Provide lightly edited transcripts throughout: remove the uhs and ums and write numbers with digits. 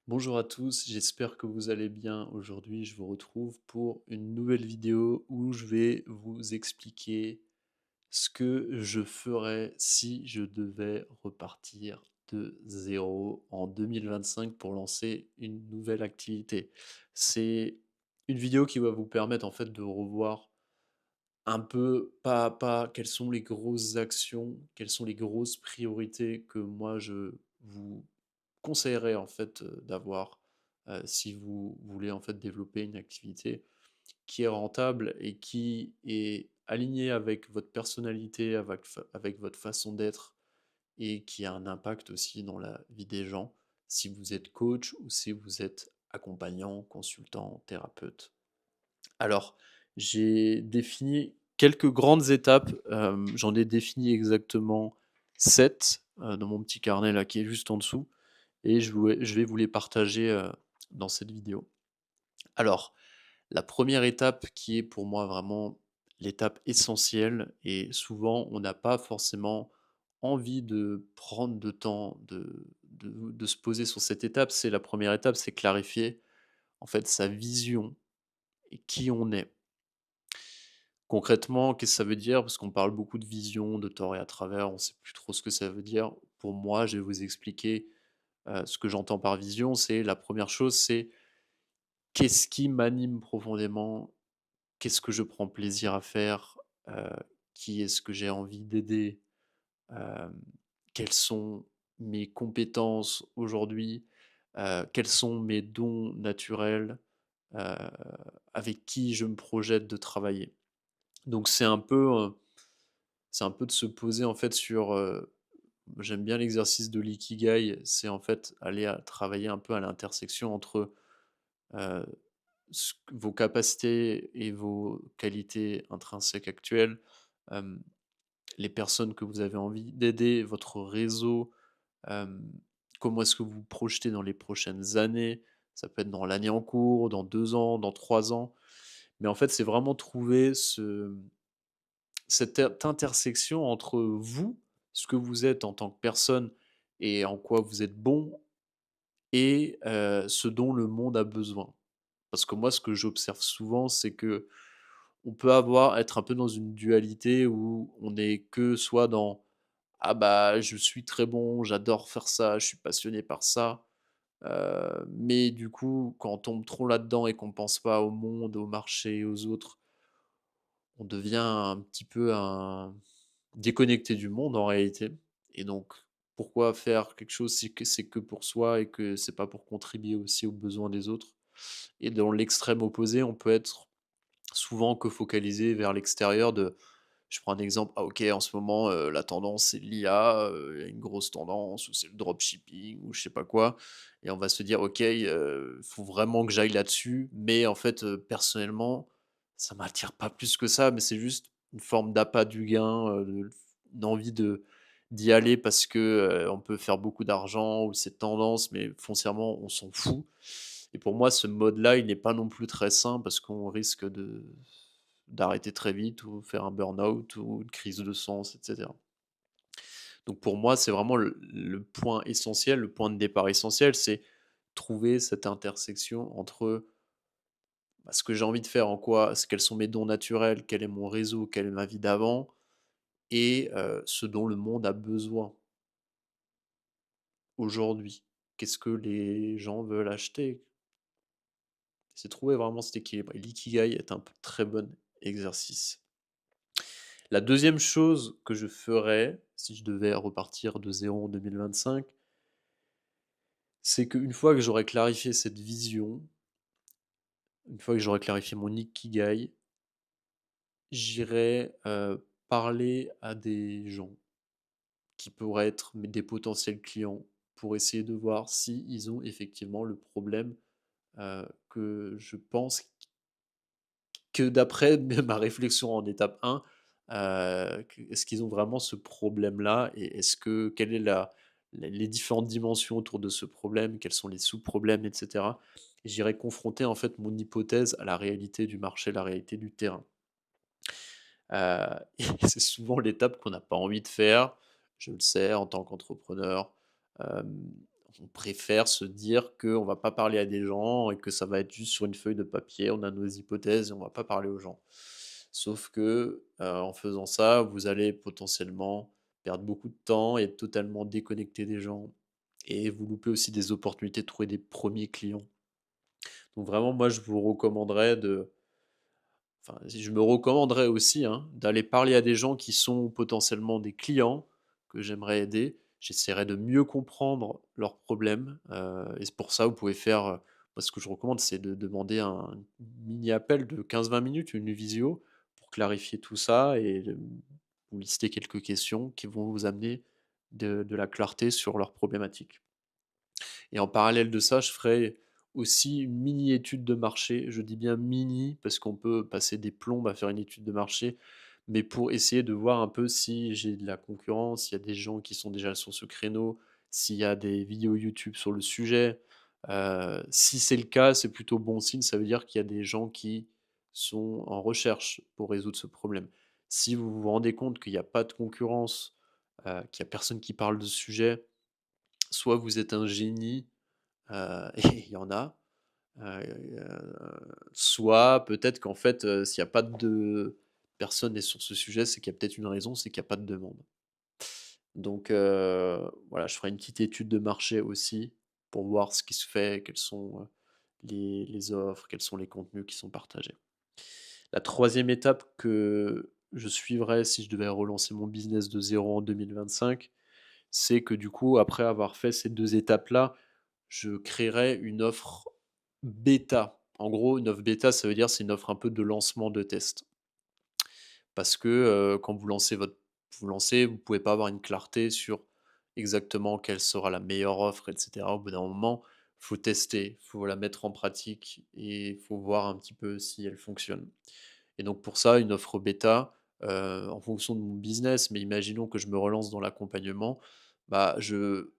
Bonjour à tous, j'espère que vous allez bien. Aujourd'hui, je vous retrouve pour une nouvelle vidéo où je vais vous expliquer ce que je ferais si je devais repartir de zéro en 2025 pour lancer une nouvelle activité. C'est une vidéo qui va vous permettre en fait de revoir un peu pas à pas quelles sont les grosses actions, quelles sont les grosses priorités que moi je vous conseillerais en fait, d'avoir, si vous voulez en fait développer une activité qui est rentable et qui est alignée avec votre personnalité, avec votre façon d'être et qui a un impact aussi dans la vie des gens, si vous êtes coach ou si vous êtes accompagnant, consultant, thérapeute. Alors, j'ai défini quelques grandes étapes, j'en ai défini exactement 7 dans mon petit carnet là qui est juste en dessous et je vais vous les partager, dans cette vidéo. Alors, la première étape qui est pour moi vraiment l'étape essentielle et souvent on n'a pas forcément envie de prendre de temps de se poser sur cette étape, c'est la première étape, c'est clarifier en fait sa vision et qui on est. Concrètement, qu'est-ce que ça veut dire? Parce qu'on parle beaucoup de vision, de tort et à travers, on ne sait plus trop ce que ça veut dire. Pour moi, je vais vous expliquer, ce que j'entends par vision. C'est la première chose, c'est qu'est-ce qui m'anime profondément? Qu'est-ce que je prends plaisir à faire? Heu, qui est-ce que j'ai envie d'aider? Hem, quelles sont mes compétences aujourd'hui? Quels sont mes dons naturels? Heu, avec qui je me projette de travailler? Donc c'est un peu de se poser en fait sur, j'aime bien l'exercice de l'ikigai, c'est en fait aller à travailler un peu à l'intersection entre, heu, vos capacités et vos qualités intrinsèques actuelles, hem, les personnes que vous avez envie d'aider, votre réseau, hem, comment est-ce que vous vous projetez dans les prochaines années? Ça peut être dans l'année en cours, dans 2 ans, dans 3 ans. Mais en fait, c'est vraiment trouver cette intersection entre vous, ce que vous êtes en tant que personne et en quoi vous êtes bon et ce dont le monde a besoin. Parce que moi, ce que j'observe souvent, c'est que on peut être un peu dans une dualité où on est que soit dans: «Ah bah, je suis très bon, j'adore faire ça, je suis passionné par ça», mais du coup, quand on tombe trop là-dedans et qu'on pense pas au monde, au marché, aux autres, on devient un petit peu un déconnecté du monde en réalité et donc pourquoi faire quelque chose si que c'est que pour soi et que c'est pas pour contribuer aussi aux besoins des autres? Et dans l'extrême opposé, on peut être souvent que focalisé vers l'extérieur de je prends un exemple, ah OK, en ce moment, la tendance c'est l'IA, il y a une grosse tendance ou c'est le dropshipping ou je sais pas quoi et on va se dire: «OK, faut vraiment que j'aille là-dessus», mais en fait, personnellement, ça m'attire pas plus que ça, mais c'est juste une forme d'appât du gain, une envie d'y aller parce que, on peut faire beaucoup d'argent ou c'est tendance, mais foncièrement, on s'en fout et pour moi, ce mode-là, il n'est pas non plus très sain parce qu'on risque d'arrêter très vite ou faire un burn-out ou une crise de sens et cetera. Donc pour moi, c'est vraiment le point essentiel, le point de départ essentiel, c'est trouver cette intersection entre, bah, ce que j'ai envie de faire, quels sont mes dons naturels, quel est mon réseau, quelle est ma vie d'avant et ce dont le monde a besoin aujourd'hui. Qu'est-ce que les gens veulent acheter? C'est trouver vraiment cet équilibre et l'ikigai est un très bon exercice. La deuxième chose que je ferais, si je devais repartir de zéro en 2025, c'est qu'une fois que j'aurais clarifié cette vision, une fois que j'aurais clarifié mon ikigai, j'irais, parler à des gens qui pourraient être des potentiels clients pour essayer de voir s'ils ont effectivement le problème, que je pense que d'après ma réflexion en étape 1, est-ce qu'ils ont vraiment ce problème-là? Et est-ce que quelle est les différentes dimensions autour de ce problème? Quels sont les sous-problèmes et cetera? Et j'irai confronter en fait mon hypothèse à la réalité du marché, la réalité du terrain. Et c'est souvent l'étape qu'on n'a pas envie de faire. Je le sais en tant qu'entrepreneur, hem, on préfère se dire qu'on va pas parler à des gens et que ça va être juste sur une feuille de papier, on a nos hypothèses et on va pas parler aux gens. Sauf que, en faisant ça, vous allez potentiellement perdre beaucoup de temps et être totalement déconnecté des gens et vous loupez aussi des opportunités de trouver des premiers clients. Donc vraiment, moi, je vous recommanderais de enfin, si je me recommanderais aussi, hein, d'aller parler à des gens qui sont potentiellement des clients que j'aimerais aider. J'essaierai de mieux comprendre leurs problèmes, et c'est pour ça, vous pouvez faire, moi, ce que je recommande, c'est de demander un mini appel de 15-20 minutes, une visio, pour clarifier tout ça et vous lister quelques questions qui vont vous amener de la clarté sur leurs problématiques. Et en parallèle de ça, je ferai aussi une mini étude de marché. Je dis bien mini parce qu'on peut passer des plombes à faire une étude de marché, mais pour essayer de voir un peu si j'ai de la concurrence, s'il y a des gens qui sont déjà sur ce créneau, s'il y a des vidéos YouTube sur le sujet. Si c'est le cas, c'est plutôt bon signe, ça veut dire qu'il y a des gens qui sont en recherche pour résoudre ce problème. Si vous vous rendez compte qu'il n'y a pas de concurrence, qu'il n'y a personne qui parle de ce sujet, soit vous êtes un génie, et il y en a, soit peut-être qu'en fait, s'il y a pas de personne n'est sur ce sujet, c'est qu'il y a peut-être une raison, c'est qu'il y a pas de demande. Donc voilà, je ferai une petite étude de marché aussi pour voir ce qui se fait, quelles sont, les offres, quels sont les contenus qui sont partagés. La troisième étape que je suivrai si je devais relancer mon business de zéro en 2025, c'est que du coup, après avoir fait ces 2 étapes-là, je créerai une offre bêta. En gros, une offre bêta, ça veut dire c'est une offre un peu de lancement de test. Parce que quand vous lancez, vous pouvez pas avoir une clarté sur exactement quelle sera la meilleure offre, et cetera. Au bout d'un moment, faut tester, faut la mettre en pratique et il faut voir un petit peu si elle fonctionne. Et donc pour ça, une offre bêta, en fonction de mon business, mais imaginons que je me relance dans l'accompagnement, bah, je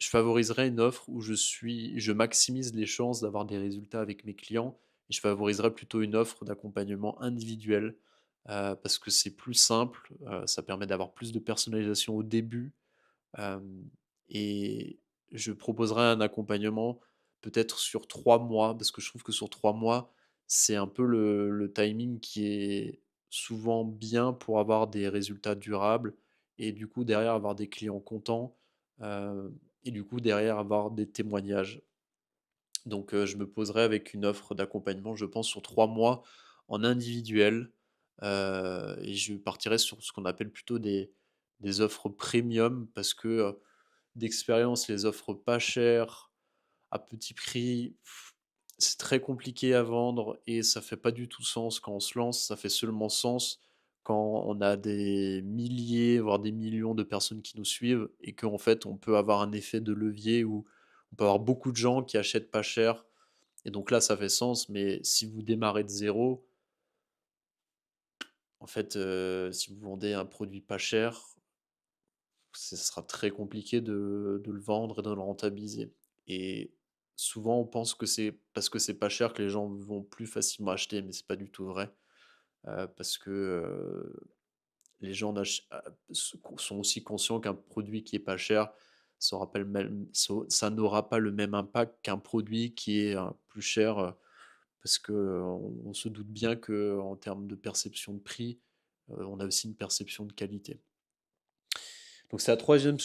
favoriserai une offre où je maximise les chances d'avoir des résultats avec mes clients et je favoriserai plutôt une offre d'accompagnement individuel, parce que c'est plus simple, ça permet d'avoir plus de personnalisation au début. Hem et je proposerai un accompagnement peut-être sur 3 mois, parce que je trouve que sur 3 mois, c'est un peu le timing qui est souvent bien pour avoir des résultats durables et du coup derrière avoir des clients contents, et du coup derrière avoir des témoignages. Donc je me poserai avec une offre d'accompagnement, je pense sur 3 mois en individuel, et je partirai sur ce qu'on appelle plutôt des offres premium parce que, d'expérience, les offres pas chères, à petit prix, c'est très compliqué à vendre et ça fait pas du tout sens quand on se lance. Ça fait seulement sens quand on a des milliers, voire des millions de personnes qui nous suivent et qu'en fait, on peut avoir un effet de levier où on peut avoir beaucoup de gens qui achètent pas cher et donc là, ça fait sens. Mais si vous démarrez de zéro, en fait, si vous vendez un produit pas cher, ce sera très compliqué de le vendre et de le rentabiliser et souvent, on pense que c'est parce que c'est pas cher que les gens vont plus facilement acheter, mais c'est pas du tout vrai, parce que, les gens sont aussi conscients qu'un produit qui est pas cher, ça n'aura pas le même impact qu'un produit qui est, plus cher, parce qu'on on se doute bien qu'en termes de perception de prix, on a aussi une perception de qualité. Donc c'est la troisième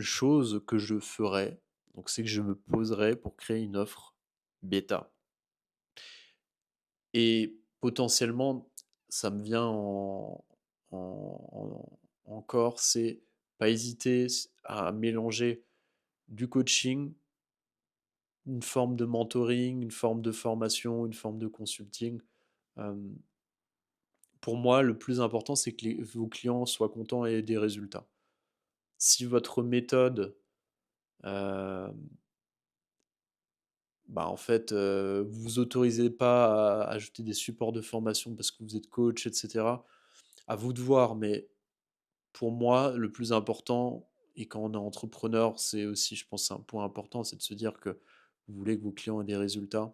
chose que je ferais, donc c'est que je me poserais pour créer une offre bêta et potentiellement, ça me vient encore, c'est pas hésiter à mélanger du coaching, une forme de mentoring, une forme de formation, une forme de consulting. Hem, pour moi, le plus important, c'est que vos clients soient contents et aient des résultats. Si votre méthode, hem bah, en fait, vous vous autorisez pas à ajouter des supports de formation parce que vous êtes coach et cetera. À vous de voir, mais pour moi, le plus important et quand on est entrepreneur, c'est aussi, je pense, un point important, c'est de se dire que vous voulez que vos clients aient des résultats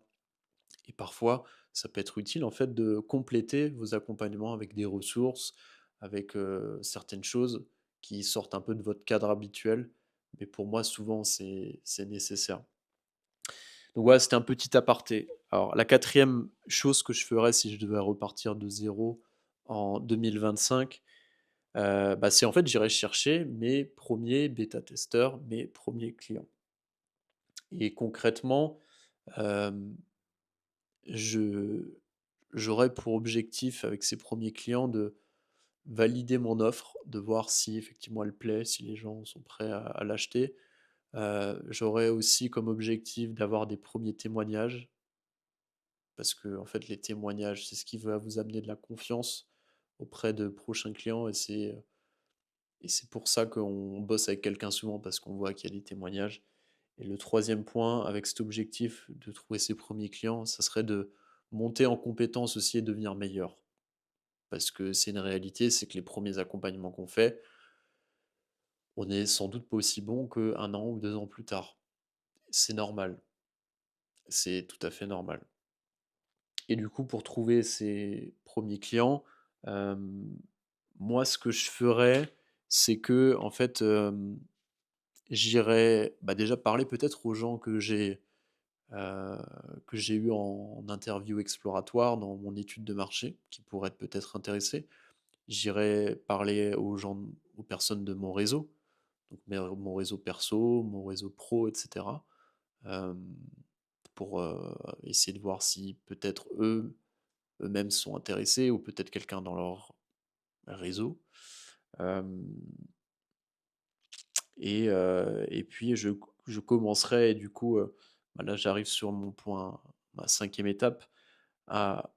et parfois, ça peut être utile, en fait, de compléter vos accompagnements avec des ressources, avec, certaines choses qui sortent un peu de votre cadre habituel. mais pour moi, souvent, c'est nécessaire. Donc voilà, c'était un petit aparté. Alors la quatrième chose que je ferais si je devais repartir de zéro en 2025, bah, c'est en fait, j'irais chercher mes premiers bêta-testeurs, mes premiers clients et concrètement, hem, je j'aurais pour objectif avec ces premiers clients de valider mon offre, de voir si effectivement elle plaît, si les gens sont prêts à l'acheter. J'aurais aussi comme objectif d'avoir des premiers témoignages parce que en fait, les témoignages, c'est ce qui va vous amener de la confiance auprès de prochains clients et c'est pour ça qu'on bosse avec quelqu'un souvent parce qu'on voit qu'il y a des témoignages. Et le troisième point, avec cet objectif de trouver ses premiers clients, ça serait de monter en compétence aussi et devenir meilleur. Parce que c'est une réalité, c'est que les premiers accompagnements qu'on fait, on est sans doute pas aussi bon qu'un an ou 2 ans plus tard. C'est normal, c'est tout à fait normal. Et du coup, pour trouver ces premiers clients, hem, moi, ce que je ferais, c'est que en fait, j'irais, bah, déjà parler peut-être aux gens heu, que j'ai eu en interview exploratoire dans mon étude de marché, qui pourraient être peut-être intéressés. J'irais parler aux gens, aux personnes de mon réseau, donc mon réseau perso, mon réseau pro, et cetera, hem, pour, essayer de voir si peut-être eux-mêmes sont intéressés ou peut-être quelqu'un dans leur réseau. Hem et puis je commencerai et du coup, bah, là j'arrive sur mon point, ma cinquième étape, à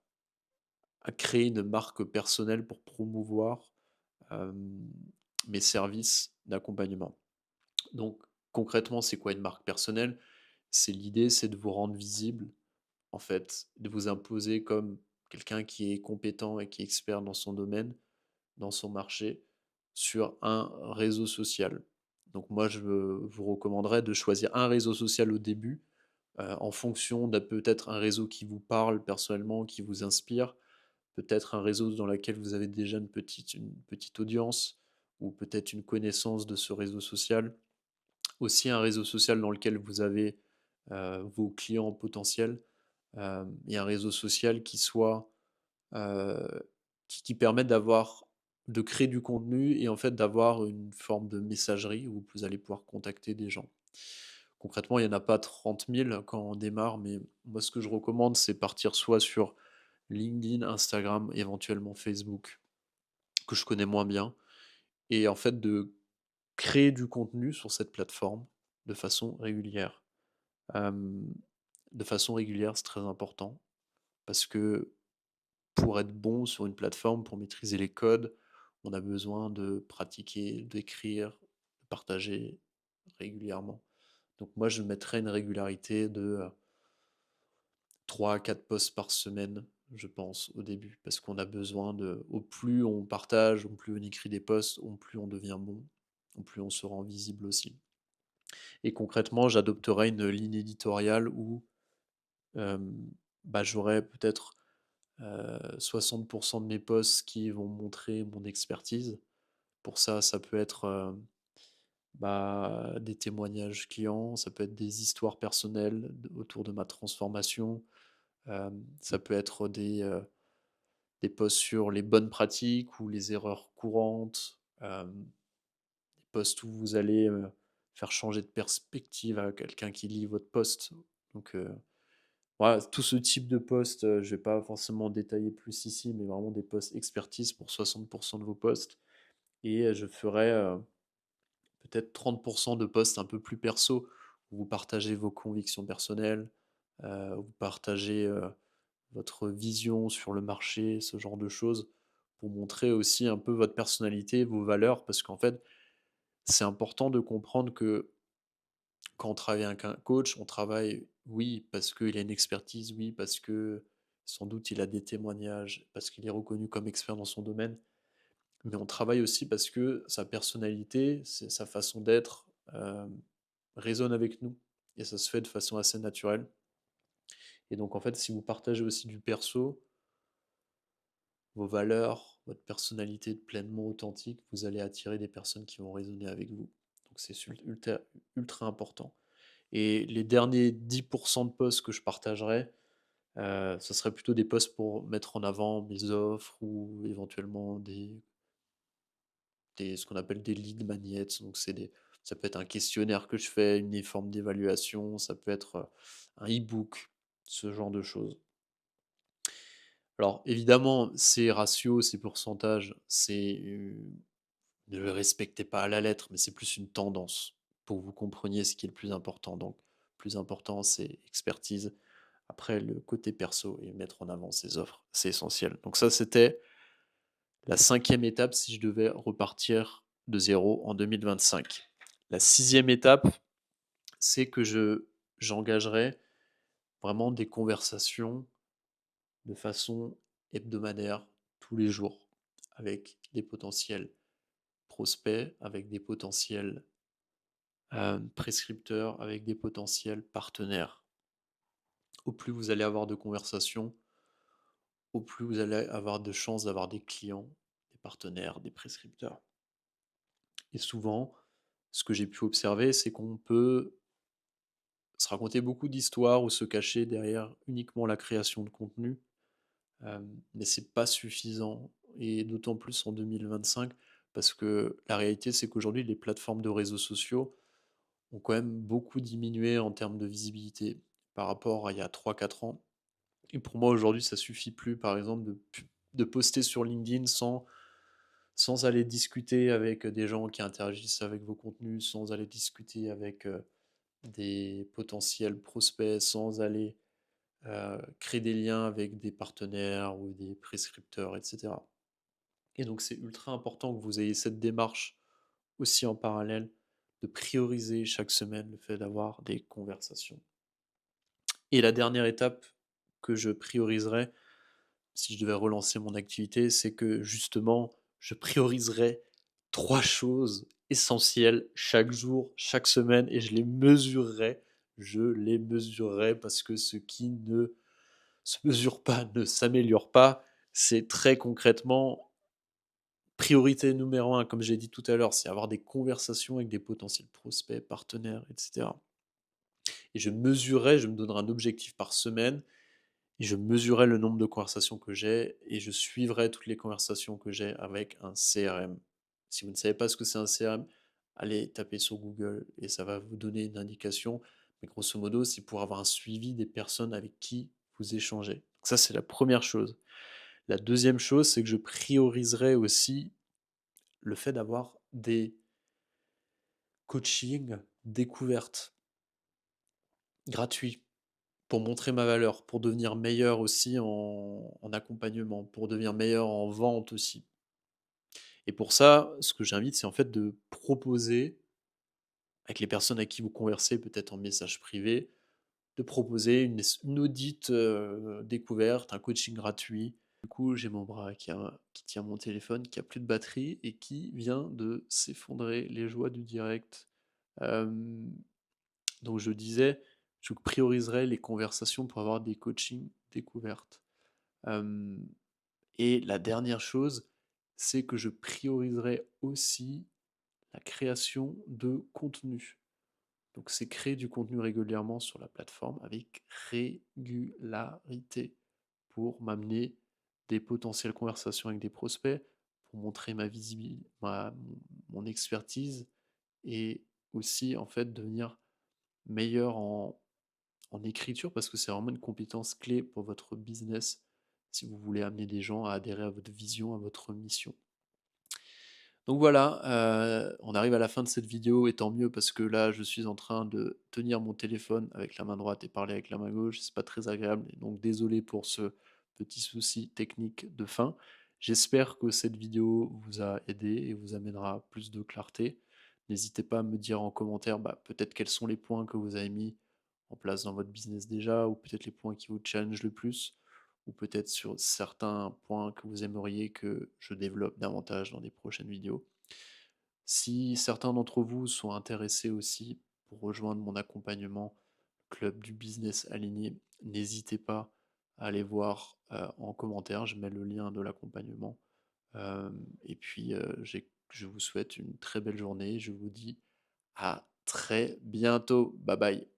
créer une marque personnelle pour promouvoir, hem, mes services d'accompagnement. Donc concrètement, c'est quoi une marque personnelle? C'est de vous rendre visible, en fait, de vous imposer comme quelqu'un qui est compétent et qui est expert dans son domaine, dans son marché, sur un réseau social. Donc moi, je vous recommanderais de choisir un réseau social au début, en fonction de peut-être un réseau qui vous parle personnellement, qui vous inspire, peut-être un réseau dans lequel vous avez déjà une petite audience ou peut-être une connaissance de ce réseau social. Aussi un réseau social dans lequel vous avez, vos clients potentiels, et un réseau social qui soit, heu, qui permette de créer du contenu et en fait d'avoir une forme de messagerie où vous allez pouvoir contacter des gens. Concrètement, il y en a pas 30 000 quand on démarre, mais moi ce que je recommande, c'est partir soit sur LinkedIn, Instagram, éventuellement Facebook, que je connais moins bien et en fait de créer du contenu sur cette plateforme de façon régulière. Hem, de façon régulière, c'est très important parce que pour être bon sur une plateforme, pour maîtriser les codes, on a besoin de pratiquer, d'écrire, de partager régulièrement. Donc moi, je mettrais une régularité de, 3 à 4 posts par semaine, je pense, au début, parce qu'on a besoin au plus on partage, au plus on écrit des posts, au plus on devient bon, au plus on se rend visible aussi. Et concrètement, j'adopterais une ligne éditoriale où, hem, bah, j'aurais peut-être 60 de mes posts qui vont montrer mon expertise. Pour ça, ça peut être, bah, des témoignages clients, ça peut être des histoires personnelles autour de ma transformation, ça peut être des posts sur les bonnes pratiques ou les erreurs courantes, des posts où vous allez faire changer de perspective à quelqu'un qui lit votre post. Donc, voilà, tout ce type de posts, je vais pas forcément détailler plus ici, mais vraiment des posts expertise pour 60 de vos posts et je ferai, peut-être 30 de posts un peu plus perso, où vous partagez vos convictions personnelles, où vous partagez, votre vision sur le marché, ce genre de choses, pour montrer aussi un peu votre personnalité, vos valeurs. Parce qu'en fait, c'est important de comprendre que quand on travaille avec un coach, on travaille, oui, parce qu'il a une expertise, oui, parce que sans doute il a des témoignages, parce qu'il est reconnu comme expert dans son domaine, mais on travaille aussi parce que sa personnalité, sa façon d'être, résonne avec nous et ça se fait de façon assez naturelle et donc en fait, si vous partagez aussi du perso, vos valeurs, votre personnalité pleinement authentique, vous allez attirer des personnes qui vont résonner avec vous. Donc c'est ultra important. Et les derniers 10% de posts que je partagerai, ce serait plutôt des posts pour mettre en avant mes offres ou éventuellement ce qu'on appelle des lead magnets. Donc ça peut être un questionnaire que je fais, une forme d'évaluation, ça peut être un e-book, ce genre de choses. Alors évidemment, ces ratios, ces pourcentages, ne le respectez pas à la lettre, mais c'est plus une tendance pour que vous compreniez ce qui est le plus important. Donc, le plus important, c'est expertise. Après, le côté perso et mettre en avant ses offres, c'est essentiel. Donc ça, c'était la 5e étape si je devais repartir de zéro en 2025. La 6e étape, c'est que j'engagerai vraiment des conversations de façon hebdomadaire, tous les jours, avec des potentiels prospects, avec des potentiels prescripteurs, avec des potentiels partenaires. Au plus vous allez avoir de conversations, au plus vous allez avoir de chances d'avoir des clients, des partenaires, des prescripteurs. Et souvent, ce que j'ai pu observer, c'est qu'on peut se raconter beaucoup d'histoires ou se cacher derrière uniquement la création de contenu, mais c'est pas suffisant, et d'autant plus en 2025, parce que la réalité, c'est qu'aujourd'hui, les plateformes de réseaux sociaux ont quand même beaucoup diminué en termes de visibilité par rapport à il y a 3 4 ans. Et pour moi, aujourd'hui, ça suffit plus, par exemple, de poster sur LinkedIn sans aller discuter avec des gens qui interagissent avec vos contenus, sans aller discuter avec des potentiels prospects, sans aller créer des liens avec des partenaires ou des prescripteurs, etc. Et donc, c'est ultra important que vous ayez cette démarche aussi en parallèle, de prioriser chaque semaine le fait d'avoir des conversations. Et la dernière étape que je prioriserai, si je devais relancer mon activité, c'est que justement, je prioriserai 3 choses essentielles chaque jour, chaque semaine, et je les mesurerai. Je les mesurerai parce que ce qui ne se mesure pas ne s'améliore pas. C'est très concrètement, priorité numéro un, comme j'ai dit tout à l'heure, c'est avoir des conversations avec des potentiels prospects, partenaires, etc. Et je mesurerai, je me donnerai un objectif par semaine, et je mesurerai le nombre de conversations que j'ai, et je suivrai toutes les conversations que j'ai avec un CRM. Si vous ne savez pas ce que c'est un CRM, allez taper sur Google et ça va vous donner une indication. Mais grosso modo, c'est pour avoir un suivi des personnes avec qui vous échangez. Donc ça, c'est la première chose. La deuxième chose, c'est que je prioriserai aussi le fait d'avoir des coachings découvertes gratuits pour montrer ma valeur, pour devenir meilleur aussi en accompagnement, pour devenir meilleur en vente aussi. Et pour ça, ce que j'invite, c'est en fait de proposer, avec les personnes avec qui vous conversez, peut-être en message privé, de proposer une audite découverte, un coaching gratuit. Du coup, j'ai mon bras qui tient mon téléphone, qui a plus de batterie et qui vient de s'effondrer, les joies du direct. Euh, donc je disais, je prioriserai les conversations pour avoir des coachings découvertes. Euh, et la dernière chose, c'est que je prioriserai aussi la création de contenu. Donc c'est créer du contenu régulièrement sur la plateforme avec régularité pour m'amener des potentielles conversations avec des prospects, pour montrer ma visibilité, mon expertise, et aussi en fait devenir meilleur en écriture, parce que c'est vraiment une compétence clé pour votre business si vous voulez amener des gens à adhérer à votre vision, à votre mission. Donc voilà, on arrive à la fin de cette vidéo, et tant mieux, parce que là, je suis en train de tenir mon téléphone avec la main droite et parler avec la main gauche. C'est pas très agréable, et donc désolé pour ce petit souci technique de fin. J'espère que cette vidéo vous a aidé et vous amènera plus de clarté. N'hésitez pas à me dire en commentaire, peut-être quels sont les points que vous avez mis en place dans votre business déjà, ou peut-être les points qui vous challenge le plus, ou peut-être sur certains points que vous aimeriez que je développe davantage dans des prochaines vidéos. Si certains d'entre vous sont intéressés aussi pour rejoindre mon accompagnement Club du Business Aligné, n'hésitez pas à aller voir en commentaire, je mets le lien de l'accompagnement. Et puis je vous souhaite une très belle journée, je vous dis À très bientôt. Bye bye.